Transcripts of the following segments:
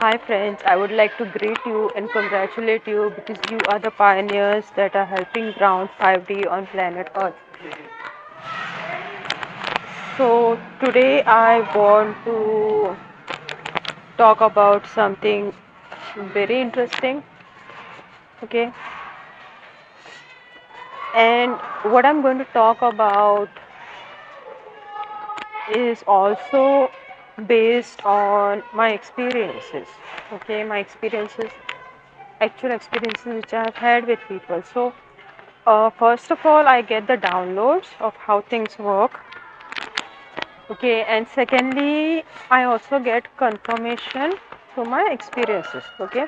Hi friends, I would like to greet you and congratulate you because you are the pioneers that are helping ground 5D on planet Earth. So today I want to talk about something very interesting, okay? And what I'm going to talk about is also based on my experiences, okay? My experiences, actual experiences which I have had with people. So first of all, I get the downloads of how things work. Okay, and secondly, I also get confirmation through my experiences. Okay,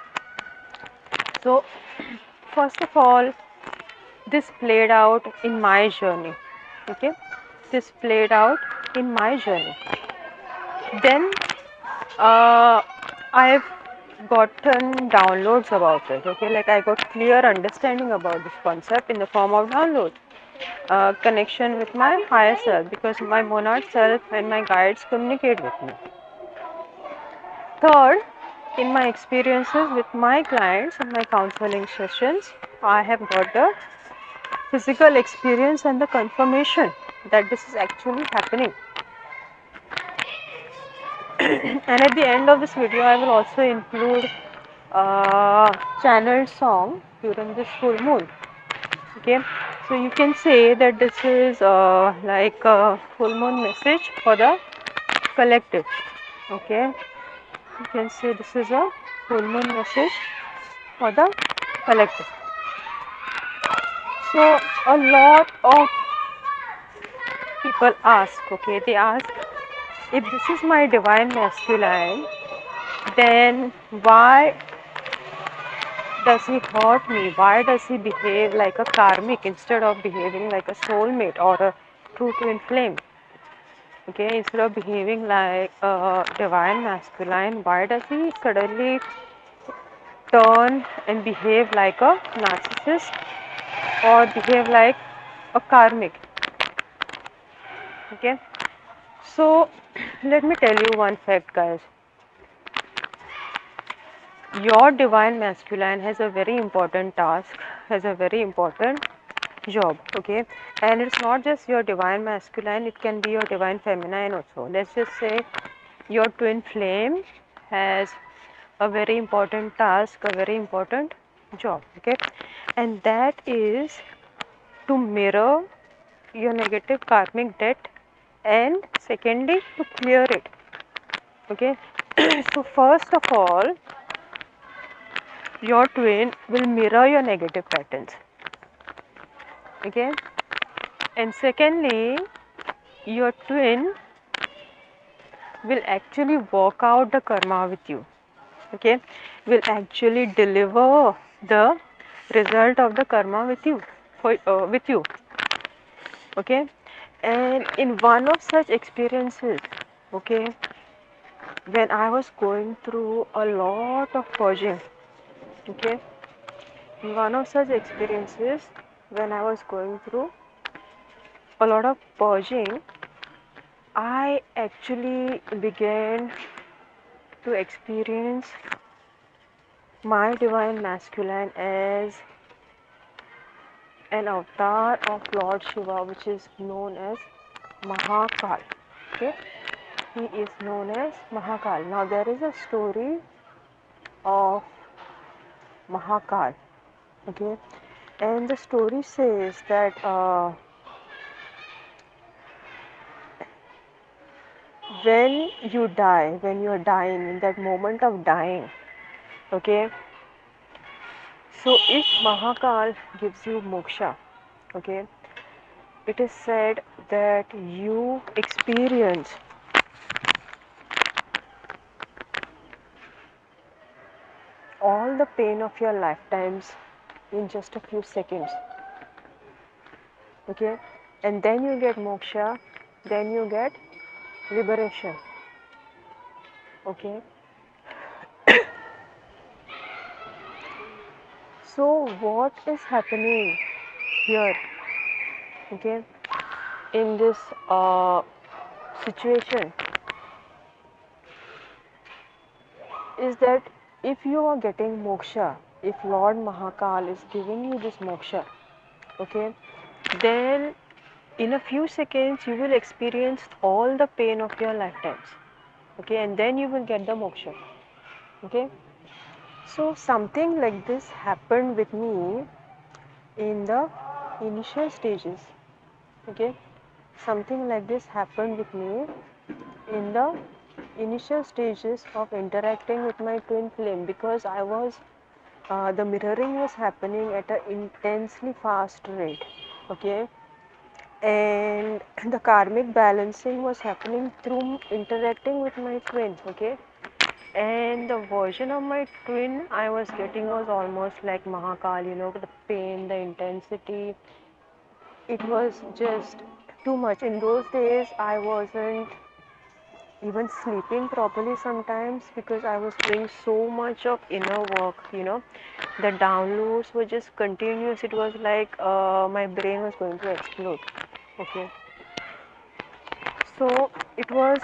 so first of all, this played out in my journey. Okay, this played out in my journey. Then I've gotten downloads about it. Okay, like I got clear understanding about this concept in the form of download. Connection with my higher self because my monad self and my guides communicate with me. Third, in my experiences with my clients and my counseling sessions, I have got the physical experience and the confirmation that this is actually happening. And at the end of this video, I will also include a channeled song during this full moon. Okay, so you can say that this is like a full moon message for the collective. Okay, you can say this is a full moon message for the collective. So a lot of people ask, okay, they ask, if this is my divine masculine, then why does he hurt me? Why does he behave like a karmic instead of behaving like a soulmate or a true twin flame? Okay, instead of behaving like a divine masculine, why does he suddenly turn and behave like a narcissist or behave like a karmic? Okay, so let me tell you one fact, guys. Your divine masculine has a very important task, has a very important job. Okay, and it's not just your divine masculine, it can be your divine feminine also. Let's just say your twin flame has a very important task, a very important job. Okay, and that is to mirror your negative karmic debt and secondly to clear it. Okay, so first of all, your twin will mirror your negative patterns. Okay, and secondly, your twin will actually work out the karma with you. Okay, will actually deliver the result of the karma with you, with you. Okay, and in one of such experiences, okay, when I was going through a lot of purging, okay, in one of such experiences when I was going through a lot of purging, I actually began to experience my divine masculine as an avatar of Lord Shiva, which is known as Mahakal. Okay, he is known as Mahakal. Now there is a story of Mahakal. Okay, and the story says that when you die, when you are dying, in that moment of dying, okay, so if Mahakal gives you moksha, okay, it is said that you experience all the pain of your lifetimes in just a few seconds. Okay, and then you get moksha, then you get liberation. Okay, so what is happening here? Okay, in this situation is that if you are getting moksha, if Lord Mahakal is giving you this moksha, okay, then in a few seconds you will experience all the pain of your lifetimes, okay, and then you will get the moksha, okay. So something like this happened with me in the initial stages, okay. Something like this happened with me in the initial stages of interacting with my twin flame, because I was the mirroring was happening at an intensely fast rate, okay, and the karmic balancing was happening through interacting with my twin, okay, and the version of my twin I was getting was almost like Mahakal, you know, the pain, the intensity, it was just too much. In those days I wasn't even sleeping properly sometimes, because I was doing so much of inner work, you know. The downloads were just continuous. It was like my brain was going to explode, okay. So it was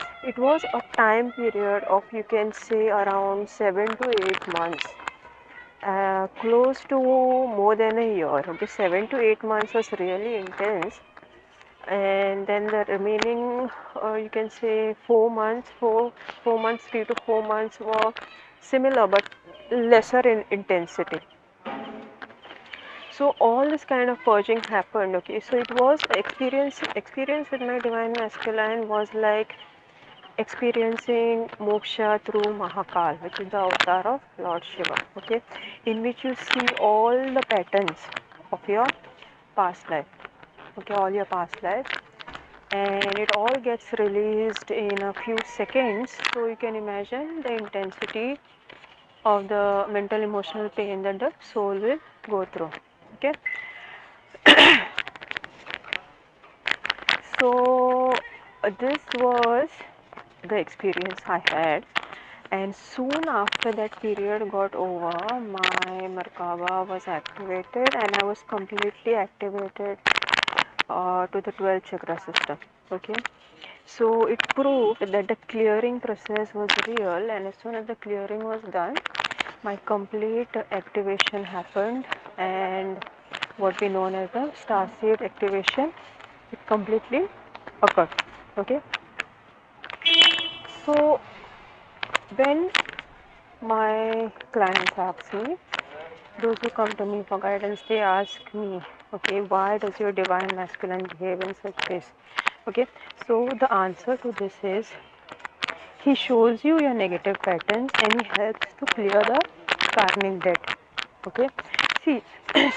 a time period of, you can say, around 7 to 8 months, close to more than a year, okay. 7 to 8 months was really intense, and then the remaining you can say 4 months, 4 months, 3 to 4 months were similar but lesser in intensity. So all this kind of purging happened, okay. So it was experience with my divine masculine was like experiencing moksha through Mahakal, which is the avatar of Lord Shiva, okay, in which you see all the patterns of your past life, okay, all your past life, and it all gets released in a few seconds. So you can imagine the intensity of the mental emotional pain that the soul will go through, okay. So this was the experience I had, and soon after that period got over, my Merkaba was activated and I was completely activated to the 12th chakra system, okay. So it proved that the clearing process was real, and as soon as the clearing was done, my complete activation happened, and what we known as the starseed activation, it completely occurred, okay. So when my clients ask me, those who come to me for guidance, they ask me, okay, why does your divine masculine behave in such ways, okay. So the answer to this is, he shows you your negative patterns and he helps to clear the karmic debt, okay. See,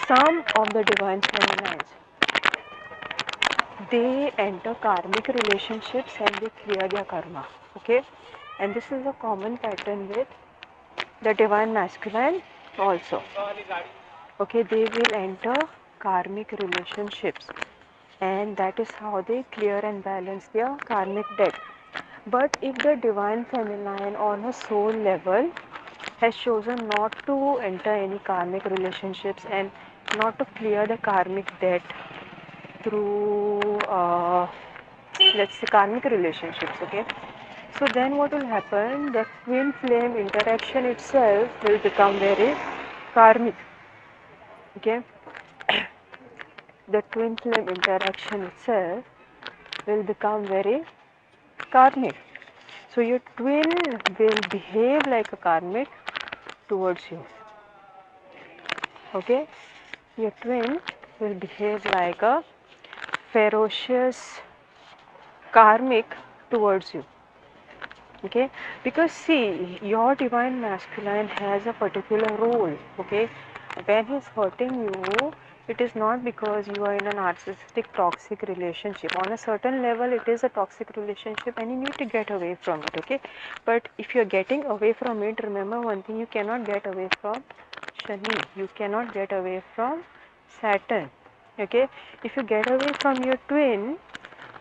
some of the divine feminines, they enter karmic relationships and they clear their karma, okay, and this is a common pattern with the divine masculine also, okay. They will enter karmic relationships and that is how they clear and balance their karmic debt. But if the divine feminine on a soul level has chosen not to enter any karmic relationships and not to clear the karmic debt through let's say karmic relationships, okay, so then what will happen, the twin flame interaction itself will become very karmic, okay. The twin flame interaction itself will become very karmic. So your twin will behave like a karmic towards you, okay. Your twin will behave like a ferocious karmic towards you, okay. Because see, your divine masculine has a particular role, okay. When he's hurting you, it is not because you are in a narcissistic toxic relationship. On a certain level it is a toxic relationship and you need to get away from it, okay. But if you're getting away from it, remember one thing, you cannot get away from Shani, you cannot get away from Saturn, okay. If you get away from your twin,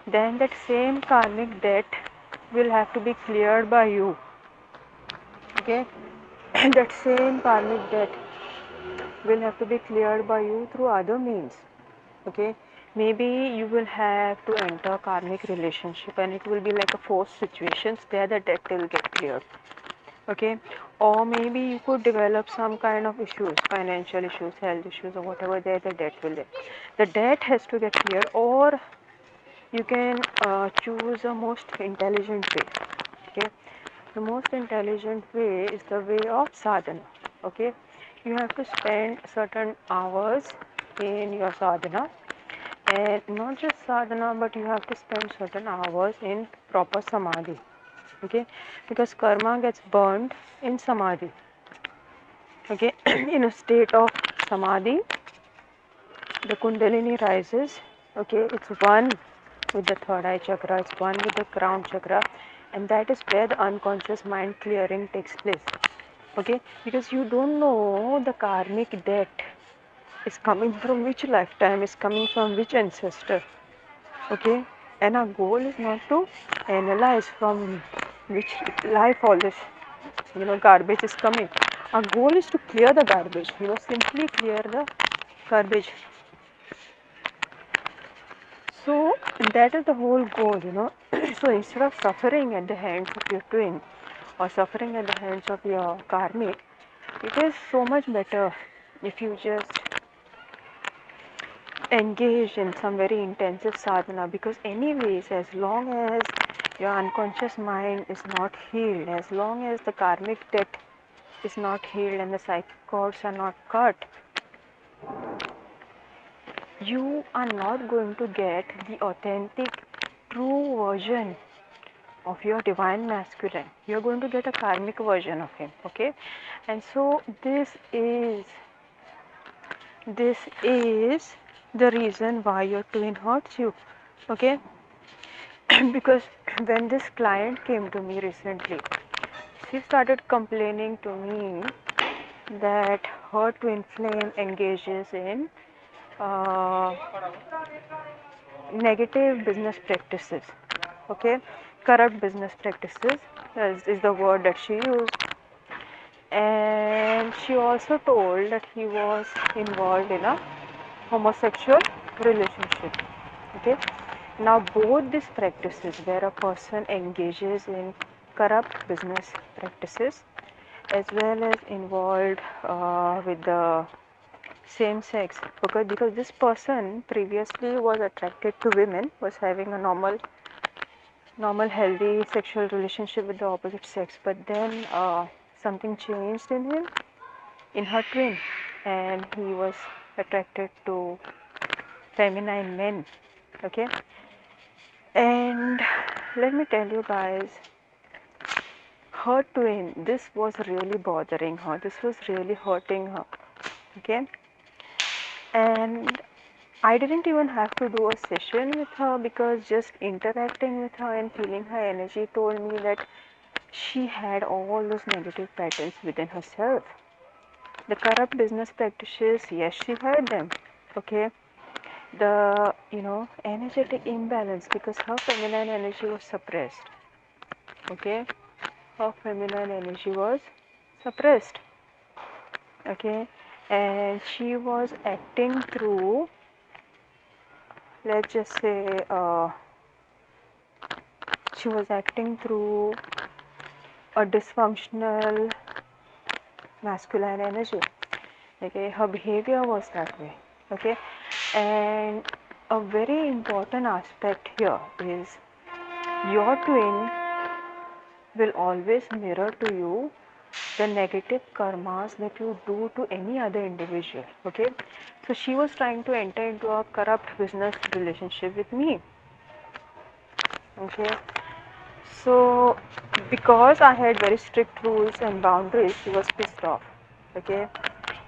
then that same karmic debt will have to be cleared by you, okay. That same karmic debt will have to be cleared by you through other means, okay. Maybe you will have to enter karmic relationship and it will be like a forced situations, there the debt will get cleared, okay. or maybe you could develop some kind of issues, financial issues, health issues, or whatever there, the debt will be. The debt has to get cleared, or you can choose a most intelligent way. Okay, the most intelligent way is the way of sadhana. Okay, you have to spend certain hours in your sadhana, and not just sadhana, but you have to spend certain hours in proper samadhi. Okay, because karma gets burned in samadhi. Okay, in a state of samadhi, the kundalini rises. Okay, it's one with the third eye chakra, it's one with the crown chakra, and that is where the unconscious mind clearing takes place. Okay, because you don't know the karmic debt is coming from which lifetime, is coming from which ancestor. Okay, and our goal is not to analyze from which life all this garbage is coming. Our goal is to clear the garbage, simply clear the garbage. So that is the whole goal. So instead of suffering at the hands of your twin or suffering at the hands of your karmic, it is so much better if you just engage in some very intensive sadhana, because anyways, as long as your unconscious mind is not healed, as long as the karmic debt is not healed and the psychic cords are not cut, you are not going to get the authentic, true version of your divine masculine. You are going to get a karmic version of him. Okay, and so this is the reason why your twin hurts you. Okay, because when this client came to me recently, she started complaining to me that her twin flame engages in negative business practices. Okay, corrupt business practices is the word that she used. And she also told that he was involved in a homosexual relationship. Okay, now both these practices, where a person engages in corrupt business practices as well as involved with the same sex, because this person previously was attracted to women, was having a normal healthy sexual relationship with the opposite sex, but then something changed in him, in her twin, and he was attracted to feminine men. Okay, and let me tell you guys, her twin, this was really bothering her, this was really hurting her. Okay, and I didn't even have to do a session with her, because just interacting with her and feeling her energy told me that she had all those negative patterns within herself. The corrupt business practices, yes, she had them. Okay, the energetic imbalance, because her feminine energy was suppressed. Okay, her feminine energy was suppressed. Okay, and she was acting through, let's just say, she was acting through a dysfunctional masculine energy. Okay, her behavior was that way. Okay, and a very important aspect here is your twin will always mirror to you the negative karmas that you do to any other individual. Okay, so she was trying to enter into a corrupt business relationship with me. Okay, so because I had very strict rules and boundaries, she was pissed off. Okay,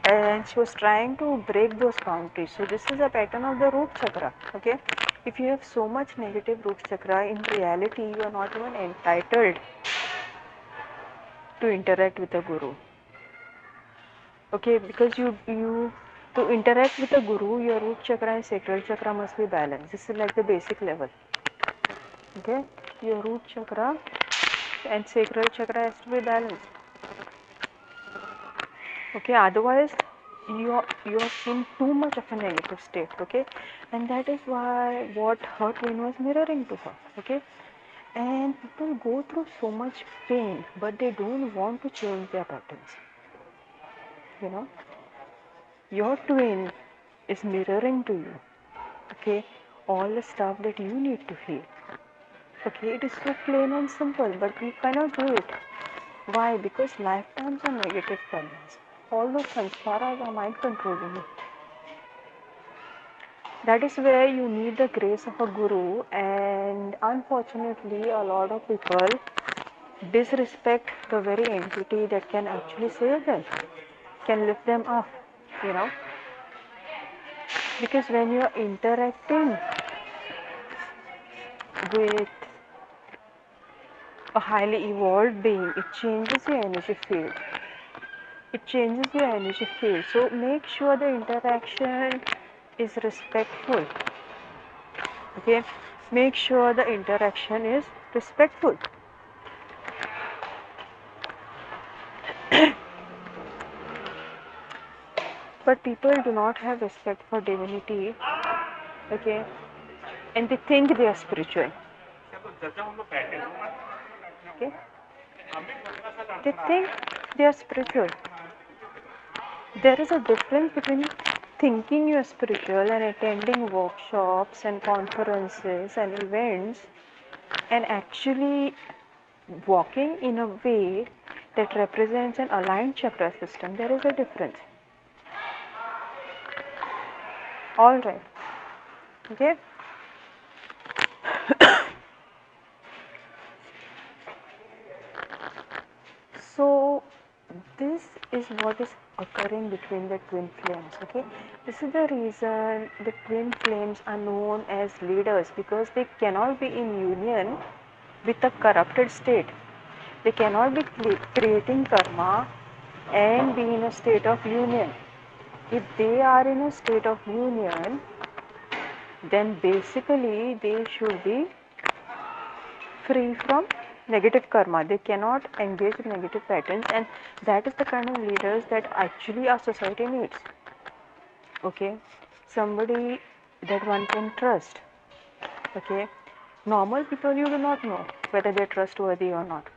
and she was trying to break those boundaries. So this is a pattern of the root chakra. Okay, if you have so much negative root chakra, in reality you are not even entitled to interact with a guru. Okay, because you to interact with a guru, your root chakra and sacral chakra must be balanced. This is like the basic level. Okay, your root chakra and sacral chakra has to be balanced. Okay, otherwise you're in too much of a negative state. Okay, and that is why what her twin was mirroring to her. Okay, And people go through so much pain, but they don't want to change their patterns. You know, your twin is mirroring to you, okay, all the stuff that you need to heal. Okay, it is so plain and simple, but we cannot do it. Why? Because lifetimes are negative karmas. All those sanskaras are mind controlling you. That is where you need the grace of a guru, and unfortunately, a lot of people disrespect the very entity that can actually save them, can lift them up, you know. Because when you are interacting with a highly evolved being, it changes your energy field. It changes your energy field. So make sure the interaction is respectful. Okay, make sure the interaction is respectful. But people do not have respect for divinity. Okay, and they think they are spiritual. Okay, they think they are spiritual. There is a difference between thinking you are spiritual and attending workshops and conferences and events and actually walking in a way that represents an aligned chakra system. There is a difference. All right. Okay. So this is what is occurring between the twin flames. Okay, this is the reason the twin flames are known as leaders, because they cannot be in union with a corrupted state. They cannot be creating karma and be in a state of union. If they are in a state of union, then basically they should be free from negative karma. They cannot engage in negative patterns, and that is the kind of leaders that actually our society needs. Okay, somebody that one can trust. Okay, normal people you do not know whether they're trustworthy or not,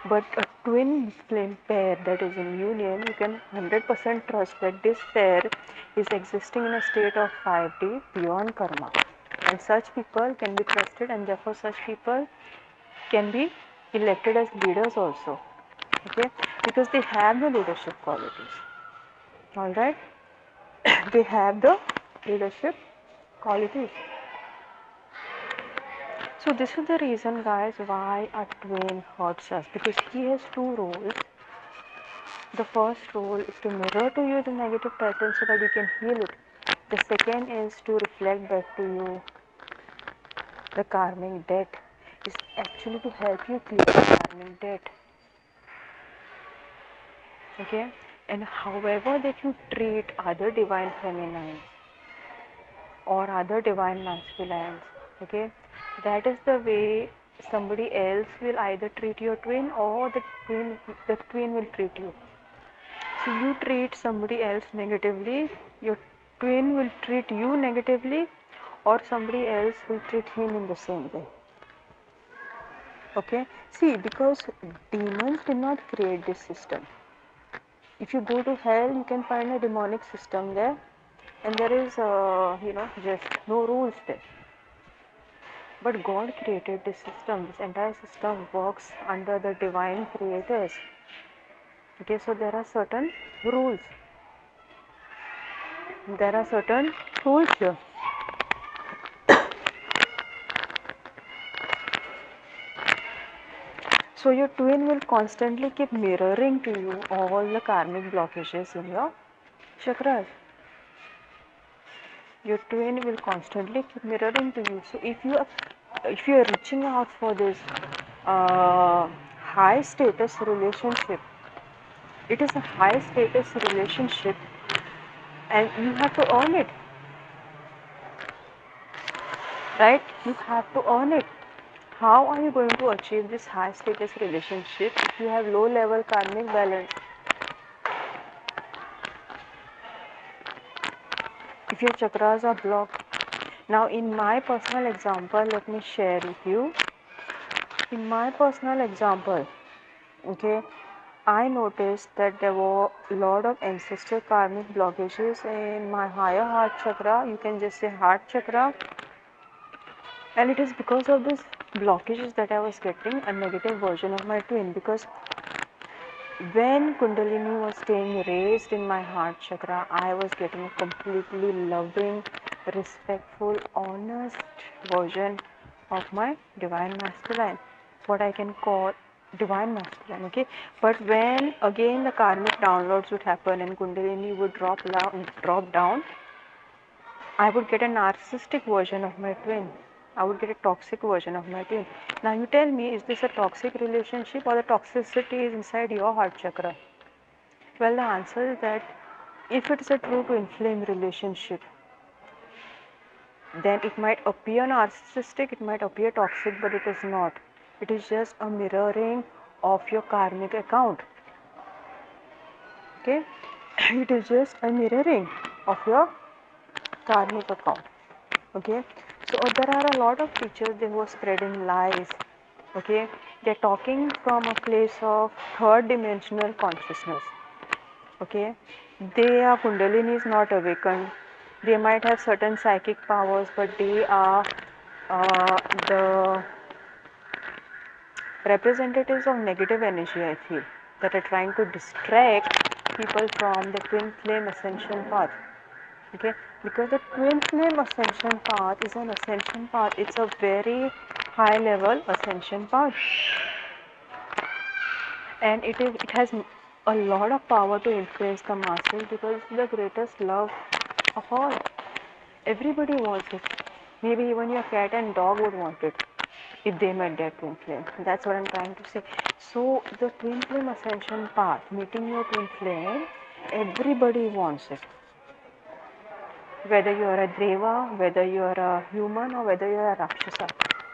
but a twin flame pair that is in union, you can 100% trust that this pair is existing in a state of 5D beyond karma, and such people can be trusted, and therefore such people can be elected as leaders also. Okay, because they have the leadership qualities. All right, they have the leadership qualities. So this is the reason, guys, why a twin hurts us, because he has two roles. The first role is to mirror to you the negative pattern so that you can heal it. The second is to reflect back to you the karmic debt. Is actually to help you clear the karmic debt. Okay, and however that you treat other divine feminines or other divine masculines, okay, that is the way somebody else will either treat your twin, or the twin will treat you. So you treat somebody else negatively, your twin will treat you negatively, or somebody else will treat him in the same way. Okay, see, because demons did not create this system. If you go to hell, you can find a demonic system there, and there is just no rules there. But God created this system. This entire system works under the divine creators. Okay, so there are certain rules. There are certain rules here. So your twin will constantly keep mirroring to you all the karmic blockages in your chakras. Your twin will constantly keep mirroring to you. So if you are reaching out for this high status relationship, it is a high status relationship, and you have to earn it, right? You have to earn it. How are you going to achieve this high status relationship if you have low level karmic balance? If your chakras are blocked. Now in my personal example, let me share with you. In my personal example, okay, I noticed that there were a lot of ancestral karmic blockages in my higher heart chakra, you can just say heart chakra, and it is because of this blockages that I was getting a negative version of my twin, because when Kundalini was staying raised in my heart chakra, I was getting a completely loving, respectful, honest version of my divine masculine, what I can call divine masculine, okay. But when again the karmic downloads would happen and Kundalini would drop down, I would get a narcissistic version of my twin. I would get a toxic version of my twin. Now you tell me, is this a toxic relationship or the toxicity is inside your heart chakra? Well, the answer is that if it is a true twin flame relationship, then it might appear narcissistic, it might appear toxic, but it is not. It is just a mirroring of your karmic account. Okay? It is just a mirroring of your karmic account. Okay? So there are a lot of teachers, they were spreading lies. Okay? They're talking from a place of third dimensional consciousness. Okay, their Kundalini is not awakened. They might have certain psychic powers, but they are the representatives of negative energy, I feel, that are trying to distract people from the twin flame ascension path. Okay, because the twin flame ascension path is an ascension path, it's a very high level ascension path, and it has a lot of power to influence the masses, because it's the greatest love of all. Everybody wants it. Maybe even your cat and dog would want it if they met their twin flame. That's what I'm trying to say. So the twin flame ascension path, meeting your twin flame, everybody wants it. Whether you are a deva, whether you are a human, or whether you are a rakshasa.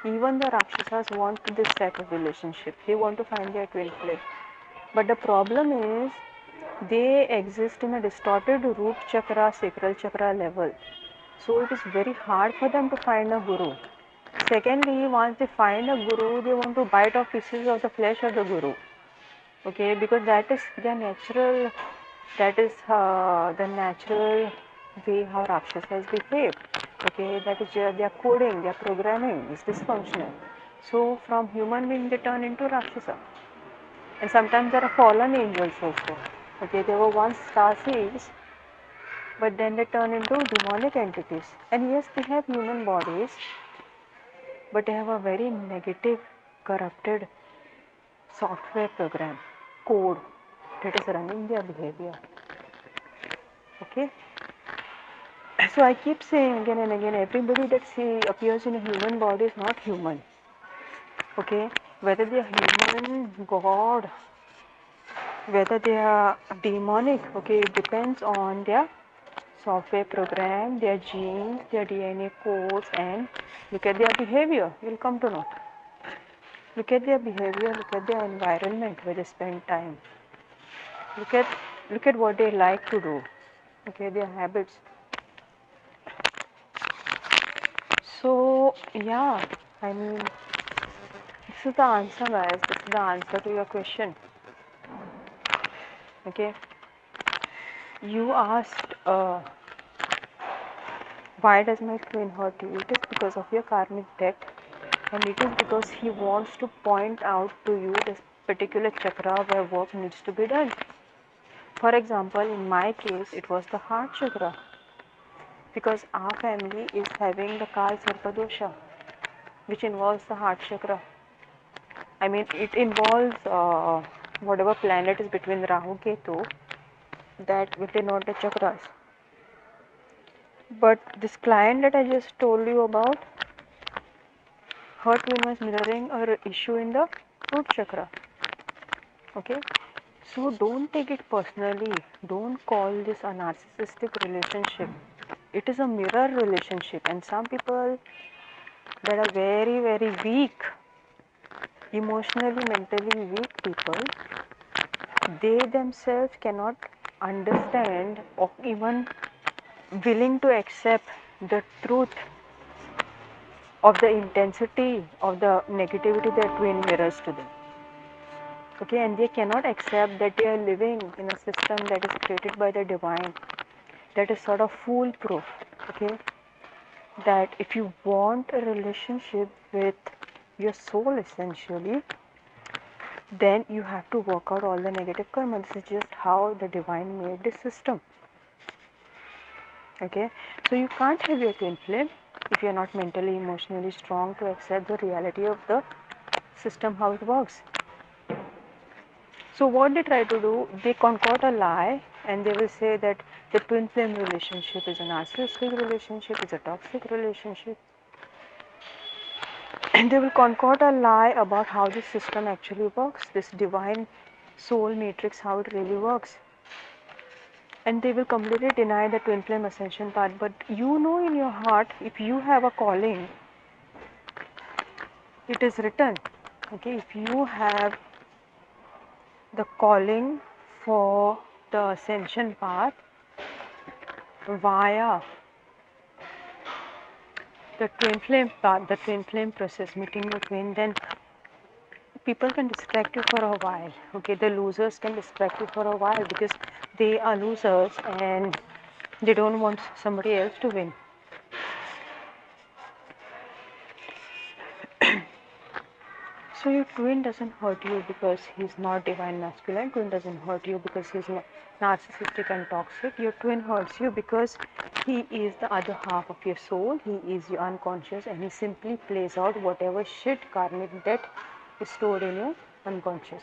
Even the rakshasas want this type of relationship. They want to find their twin flame. But the problem is, they exist in a distorted root chakra, sacral chakra level. So it is very hard for them to find a guru. Secondly, once they find a guru, they want to bite off pieces of the flesh of the guru. Okay, because that is their natural, that is the natural way how Rakshasas behave. Okay, that is their coding, their programming is dysfunctional. So from human being they turn into Rakshasa. And sometimes there are fallen angels also. Okay, they were once star seeds, but then they turn into demonic entities. And yes, they have human bodies, but they have a very negative, corrupted software program, code that is running their behavior. Okay. So I keep saying again and again, everybody that appears in a human body is not human. Okay. Whether they are human, God, whether they are demonic, okay, it depends on their software program, their genes, their DNA codes, and look at their behavior. You'll come to know. Look at their behavior, look at their environment where they spend time. Look at what they like to do. Okay, their habits. So yeah, I mean, this is the answer, guys. This is the answer to your question. Okay. You asked, why does my twin hurt you? It is because of your karmic debt, and it is because he wants to point out to you this particular chakra where work needs to be done. For example, in my case, it was the heart chakra, because our family is having the Kal Sarpa dosha, which involves the heart chakra. I mean, it involves whatever planet is between Rahu Ketu, that will denote the chakras. But this client that I just told you about, her twin was mirroring an issue in the root chakra. Okay, so don't take it personally. Don't call this a narcissistic relationship. It is a mirror relationship, and some people that are very, very weak, emotionally, mentally weak people, they themselves cannot understand or even willing to accept the truth of the intensity of the negativity that twin mirrors to them. Okay, and they cannot accept that they are living in a system that is created by the divine, that is sort of foolproof. Okay, that if you want a relationship with your soul essentially, then you have to work out all the negative karma. This is just how the divine made this system. Okay, so you can't have your twin flame if you're not mentally, emotionally strong to accept the reality of the system, how it works. So what they try to do, they concoct a lie and they will say that the twin flame relationship is a narcissistic relationship, is a toxic relationship. And they will concoct a lie about how this system actually works, this divine soul matrix, how it really works. And they will completely deny the twin flame ascension part. But you know in your heart, if you have a calling, it is written. Okay, if you have the calling for the ascension path via the twin flame path, the twin flame process, meeting your twin, then people can distract you for a while. Okay, the losers can distract you for a while because they are losers and they don't want somebody else to win. So your twin doesn't hurt you because he's not divine masculine. Twin doesn't hurt you because he's narcissistic and toxic. Your twin hurts you because he is the other half of your soul. He is your unconscious and he simply plays out whatever shit karmic debt is stored in your unconscious.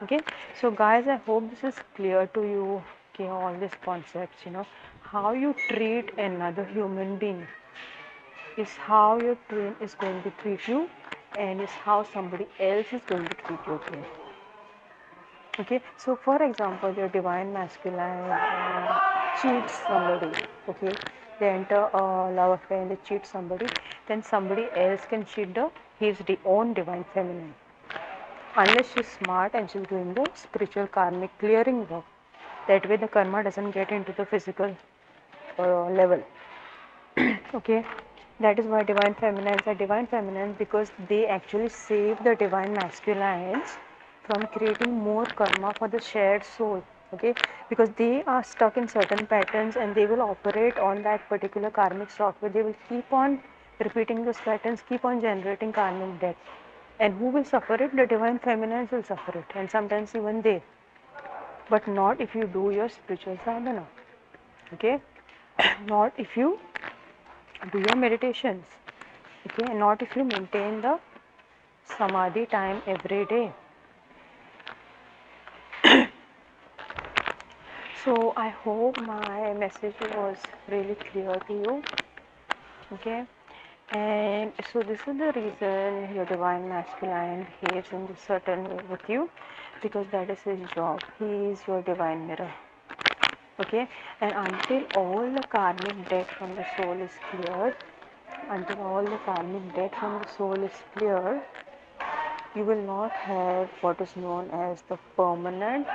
Okay, so guys, I hope this is clear to you. Okay, all these concepts, how you treat another human being is how your twin is going to treat you, and is how somebody else is going to treat your twin. Okay, so for example, your divine masculine cheats somebody. Okay, they enter a love affair and they cheat somebody, then somebody else can cheat his own divine feminine, unless she's smart and she's doing the spiritual karmic clearing work. That way the karma doesn't get into the physical level. Okay, that is why divine feminines are divine feminines, because they actually save the divine masculines from creating more karma for the shared soul. Okay, because they are stuck in certain patterns and they will operate on that particular karmic software. They will keep on repeating those patterns, keep on generating karmic debt. And who will suffer it? The divine feminines will suffer it, and sometimes even they. But not if you do your spiritual sadhana. Okay, not if you do your meditations. Okay, and not if you maintain the samadhi time every day. So I hope my message was really clear to you. Okay, and so this is the reason your divine masculine behaves in this certain way with you, because that is his job. He is your divine mirror. Okay, and until all the karmic debt from the soul is cleared, you will not have what is known as the permanent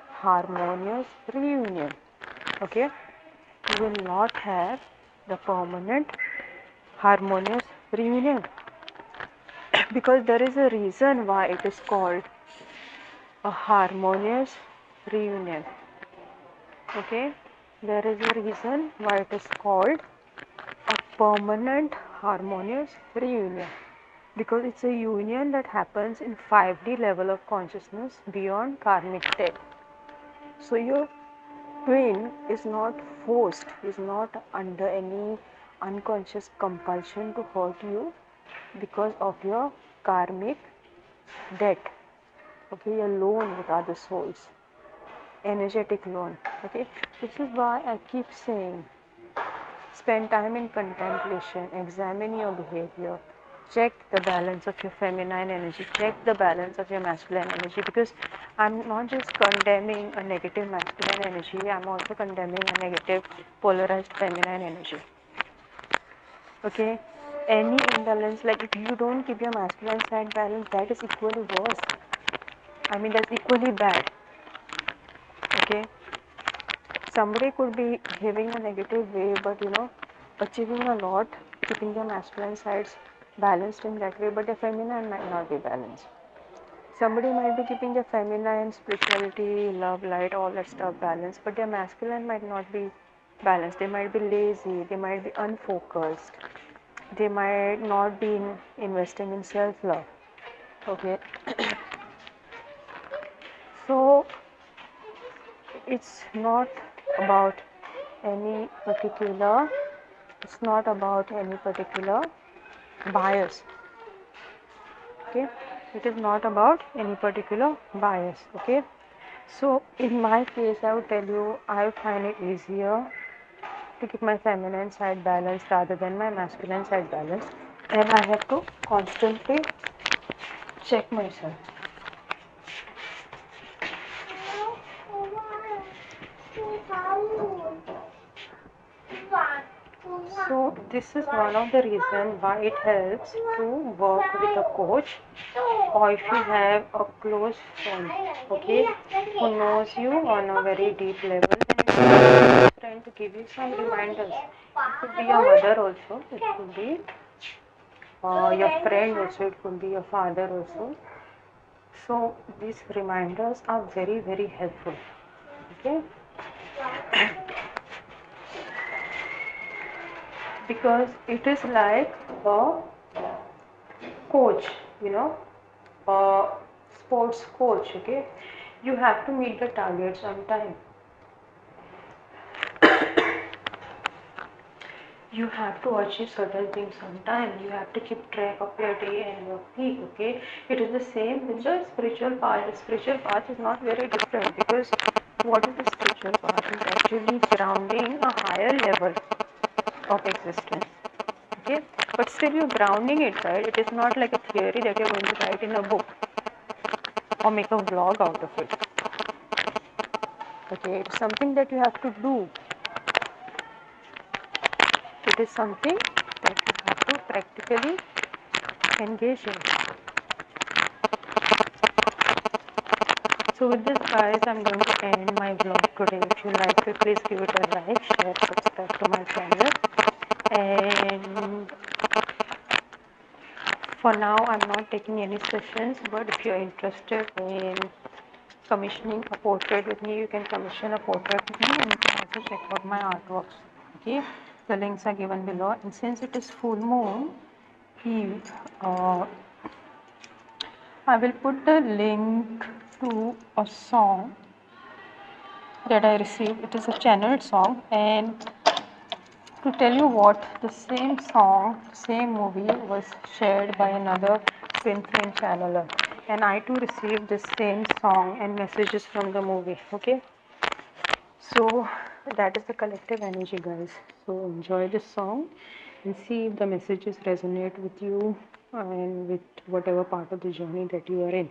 harmonious reunion. Okay, you will not have the permanent harmonious reunion because there is a reason why it is called a harmonious reunion. Okay, there is a reason why it is called a permanent harmonious reunion, because it's a union that happens in 5D level of consciousness beyond karmic debt. So your twin is not forced, is not under any unconscious compulsion to hurt you because of your karmic debt. Okay, your loan with other souls, energetic loan. Okay, this is why I keep saying, spend time in contemplation, examine your behavior, check the balance of your feminine energy, check the balance of your masculine energy, because I'm not just condemning a negative masculine energy, I'm also condemning a negative polarized feminine energy. Okay, any imbalance, like if you don't keep your masculine side balanced, that is equally worse. I mean, that's equally bad. Okay, somebody could be behaving a negative way, but achieving a lot keeping their masculine sides balanced in that way, but their feminine might not be balanced. Somebody might be keeping their feminine, spirituality, love, light, all that stuff balanced, but their masculine might not be balanced. They might be lazy, they might be unfocused, they might not be investing in self-love. Okay. So it's not about any particular, it's not about any particular bias. Okay, it is not about any particular bias. Okay, so in my case I would tell you I find it easier to keep my feminine side balanced rather than my masculine side balanced, and I have to constantly check myself. So this is one of the reasons why it helps to work with a coach, or if you have a close friend, okay, who knows you on a very deep level, then it's a friend to give you some reminders. It could be your mother also, it could be your friend also, it could be your father also. So these reminders are very, very helpful. Okay. Because it is like a coach, a sports coach. Okay, you have to meet the targets on time. You have to achieve certain things on time. You have to keep track of your day and your week. Okay, it is the same with the spiritual path. The spiritual path is not very different, because what is the spiritual path? It's actually grounding a higher level of existence. Okay, but still you're grounding it, right? It is not like a theory that you're going to write in a book or make a vlog out of it. Okay, it's something that you have to do. It is something that you have to practically engage in. So with this, guys, I'm going to end my vlog today. If you like it, please give it a like, share, subscribe to my channel. And for now, I'm not taking any sessions, but if you're interested in commissioning a portrait with me, you can commission a portrait with me, and you can also check out my artworks. Okay, the links are given below. And since it is full moon eve, I will put the link to a song that I received. It is a channeled song, and to tell you what, the same song, same movie was shared by another twin flame channeler, and I too received the same song and messages from the movie. Okay, so that is the collective energy, guys. So enjoy this song and see if the messages resonate with you and with whatever part of the journey that you are in.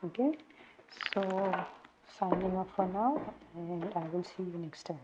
Okay, so signing off for now, and I will see you next time.